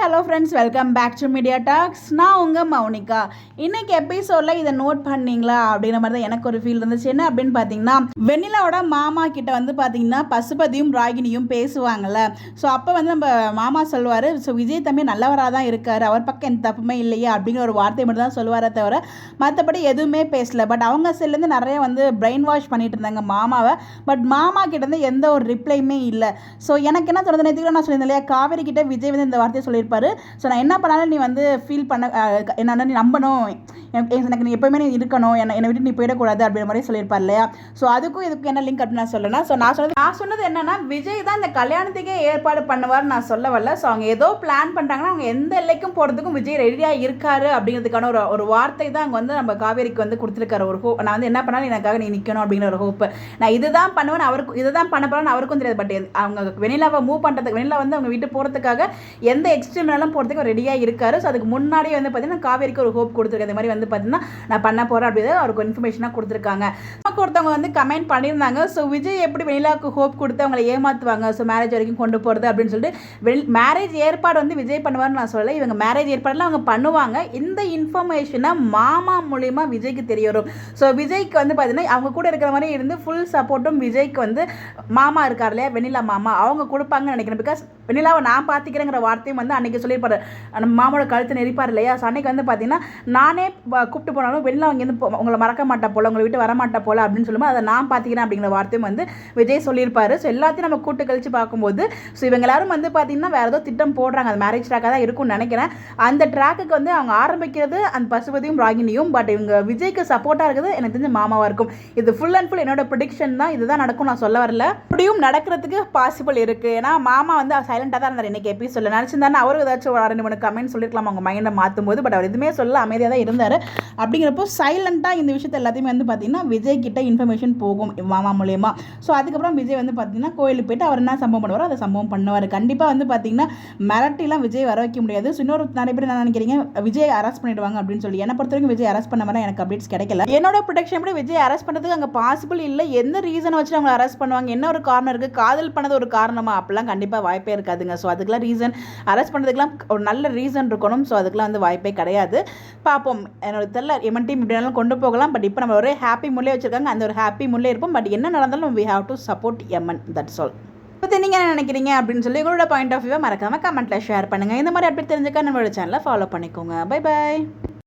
Hello friends, welcome back to media talks. நான் உங்கள் மௌனிகா. இன்னைக்கு எபிசோடில் இதை நோட் பண்ணீங்களா அப்படிங்கிற மாதிரி தான் எனக்கு ஒரு ஃபீல் இருந்துச்சு. என்ன அப்படின்னு பார்த்தீங்கன்னா, வெண்ணிலாவோட மாமா கிட்ட வந்து பார்த்தீங்கன்னா பசுபதியும் ராகினியும் பேசுவாங்கல்ல. ஸோ அப்போ வந்து நம்ம மாமா சொல்லுவார், ஸோ விஜய் தம்பி நல்லவராக தான் இருக்கார், அவர் பக்கம் எந்த தப்புமே இல்லையே அப்படிங்கிற ஒரு வார்த்தை மட்டும் தான் சொல்லுவாரே தவிர மற்றபடி எதுவுமே பேசல. பட் அவங்க செல்லேருந்து நிறைய வந்து பிரெயின் வாஷ் பண்ணிட்டு இருந்தாங்க மாமாவை. பட் மாமா கிட்டேருந்து எந்த ஒரு ரிப்ளையுமே இல்லை. ஸோ எனக்கு என்ன தோணுது, நேற்றுக்கு நான் சொல்லியிருந்தேன் இல்லையா, காவேரி கிட்ட விஜய் வந்து இந்த வார்த்தையை சொல்லியிருப்பாரு. ஸோ நான் என்ன பண்ணாலும் நீ வந்து ஃபீல் பண்ண என்ன நீ நம்பணும், எனக்கு நீ எப்போயுமே நீ இருக்கணும், என்னை விட்டு நீ போயிடக்கூடாது அப்படின்ற மாதிரி சொல்லியிருப்பார் இல்லையா. ஸோ அதுக்கும் இதுக்கும் என்ன லிங்க் அப்படின்னு நான் சொல்லணும். ஸோ நான் சொன்னது என்னன்னா, விஜய் தான் இந்த கல்யாணத்துக்கே ஏற்பாடு பண்ணுவார் நான் சொல்ல வரல. ஸோ அவங்க ஏதோ பிளான் பண்ணுறாங்கன்னா அவங்க எந்த எல்லைக்கும் போகிறதுக்கும் விஜய் ரெடியாக இருக்காரு அப்படிங்கிறதுக்கான ஒரு வார்த்தை தான் அங்கே வந்து நம்ம காவேரிக்கு வந்து கொடுத்துருக்காரு. ஒரு ஹோப், நான் வந்து என்ன பண்ணாலும் எனக்காக நீ நிற்கணும் அப்படிங்கிற ஒரு ஹோப்பு. நான் இதுதான் பண்ணுவேன், அவருக்கும் இதுதான் பண்ண போகிறேன்னு அவருக்கும் தெரியாது. பட் அவங்க வெண்ணிலாவை மூவ் பண்ணுறதுக்கு, வெண்ணிலா வந்து அவங்க வீட்டு போகிறதுக்காக எந்த எக்ஸ்ட்ரீம்லாம் போகிறதுக்கு ரெடியாக இருக்காரு. ஸோ அதுக்கு முன்னாடியே வந்து பார்த்தீங்கன்னா காவேரிக்கு ஒரு ஹோப் கொடுத்துருக்காங்க. இந்த மாதிரி வந்து பார்த்தீங்கன்னா நான் பண்ண போகிறேன் அப்படின்னு அவருக்கு இன்ஃபர்மேஷனாக கொடுத்துருக்காங்க. ஒருத்தவங்க வந்து கமெண்ட் பண்ணியிருந்தாங்க, ஸோ விஜய் எப்படி வெண்ணிலாவுக்கு ஹோப் கொடுத்து அவங்களை ஏமாற்றுவாங்க, ஸோ மேரேஜ் வரைக்கும் கொண்டு போகிறது அப்படின்னு சொல்லிட்டு மேரேஜ் ஏற்பாடு வந்து விஜய் பண்ணுவார்னு நான் சொல்லலை. இவங்க மேரேஜ் ஏற்பாடுலாம் அவங்க பண்ணுவாங்க. இந்த இன்ஃபர்மேஷனை மாமா மூலிமா விஜய்க்கு தெரிய வரும். ஸோ விஜய்க்கு வந்து பார்த்தீங்கன்னா அவங்க கூட இருக்கிற மாதிரி இருந்து ஃபுல் சப்போர்ட்டும் விஜய்க்கு வந்து மாமா இருக்கார் இல்லையா, வெண்ணிலா மாமா, அவங்க கொடுப்பாங்கன்னு நினைக்கிறேன். பிகாஸ் வெண்ணிலாவை நான் பார்த்துக்கிறேங்கிற வார்த்தையும் வந்து அன்றைக்கி சொல்லியிருப்பாரு, நம்ம மாமாவோட கழுத்து நெரிப்பார் இல்லையா. ஸோ அன்றைக்கி வந்து பார்த்தீங்கன்னா நானே கூப்பிட்டு போனாலும் வெண்ணிலா அங்கேருந்து உங்களை மறக்க மாட்டா போல, உங்களை விட்டு வரமாட்டா போல அப்படின்னு சொல்லும்போது அதை நான் பார்த்துக்கிறேன் அப்படிங்கிற வார்த்தையும் வந்து விஜய் சொல்லியிருப்பாரு. ஸோ எல்லாத்தையும் நம்ம கூட்டு கழிச்சு பார்க்கும்போது ஸோ இவங்க எல்லாரும் வந்து பார்த்தீங்கன்னா வேறு ஏதோ திட்டம் போடுறாங்க. அது மேரேஜ் ட்ராக்காக தான் இருக்கும்னு நினைக்கிறேன். அந்த ட்ராக்குக்கு வந்து அவங்க ஆரம்பிக்கிறது அந்த பசுபதியும் ராகினியும். பட் இவங்க விஜய்க்கு சப்போர்ட்டாக இருக்குது எனக்கு தெரிஞ்ச மாமாவாக இருக்கும். இது ஃபுல் அண்ட் ஃபுல் என்னோட ப்ரெடிக்ஷன் தான். இதுதான் நடக்கும் நான் சொல்ல வரல. இப்படியும் நடக்கிறதுக்கு பாசிபிள் இருக்குது. ஏன்னா மாமா வந்து சைலண்டாக தான் இருந்தார் இன்னைக்கு எபிசோடில். நினச்சிருந்தாருன்னா அவருக்கு ஏதாச்சும் ஒரு 2-3 கமெண்ட் சொல்லியிருக்கலாம் அவங்க மைண்டை மாற்றும் போது. பட் அவர் எதுவுமே சொல்ல, அமைதியாக தான் இருந்தார். அப்படிங்கிறப்போ சைலண்ட்டாக இந்த விஷயத்தை எல்லாத்தையுமே வந்து பார்த்தீங்கன்னா விஜய் கிட்ட இன்ஃபர்மேஷன் போகும் மாமா மூலயமா. ஸோ அதுக்கப்புறம் விஜய் வந்து பார்த்தீங்கன்னா கோயிலுக்கு போயிட்டு அவர் என்ன சம்பவம் பண்ணுவாரோ அதை சம்பவம் பண்ணுவார். கண்டிப்பாக வந்து பார்த்தீங்கன்னா மிரட்டிலாம் விஜய் வர வைக்க முடியாது. ஸோ இன்னொரு நிறைய பேர் என்ன நினைக்கிறீங்க, விஜய் அரெஸ்ட் பண்ணிடுவாங்க அப்படின்னு சொல்லி. என்னை பொறுத்த வரைக்கும் விஜய் அரெஸ்ட் பண்ண மாதிரி எனக்கு அப்டேட்ஸ் கிடைக்கல. என்னோட ப்ரொடெக்ஷன் எப்படி விஜய் அரெஸ்ட் பண்ணுறதுக்கு அங்கே பாசிபிள் இல்லை. எந்த ரீசனை வச்சு அவங்க அரெஸ்ட் பண்ணுவாங்க, என்ன ஒரு காரணம் இருக்குது, காதல் பண்ணது ஒரு காரணமா, அப்படிலாம் கண்டிப்பாக வாய்ப்பே இருக்காதுங்க. ஸோ அதுக்கெல்லாம் ரீசன், அரெஸ்ட் பண்ணுறதுக்கெல்லாம் ஒரு நல்ல ரீசன் இருக்கணும். ஸோ அதுக்கெல்லாம் வந்து வாய்ப்பே கிடையாது. பார்ப்போம். என்னோட தெரியல, எம்என் டீம் இப்படினாலும் கொண்டு போகலாம். பட் இப்போ நம்ம ஒரே ஹாப்பி முல்லே வச்சிருக்காங்க, அந்த ஒரு ஹாப்பி முல்லே இருப்போம். பட் என்ன நடந்தாலும் we have to support them, that's all. இப்போ நீங்கள் என்ன நினைக்கிறீங்க அப்படின்னு சொல்லி உங்களோட பாயிண்ட் ஆஃப் வியூவை மறக்காமல் கமெண்ட்டில் ஷேர் பண்ணுங்கள். இந்த மாதிரி அப்படி தெரிஞ்சுக்க நம்மளோட சேனலை ஃபாலோ பண்ணிக்கோங்க. Bye bye.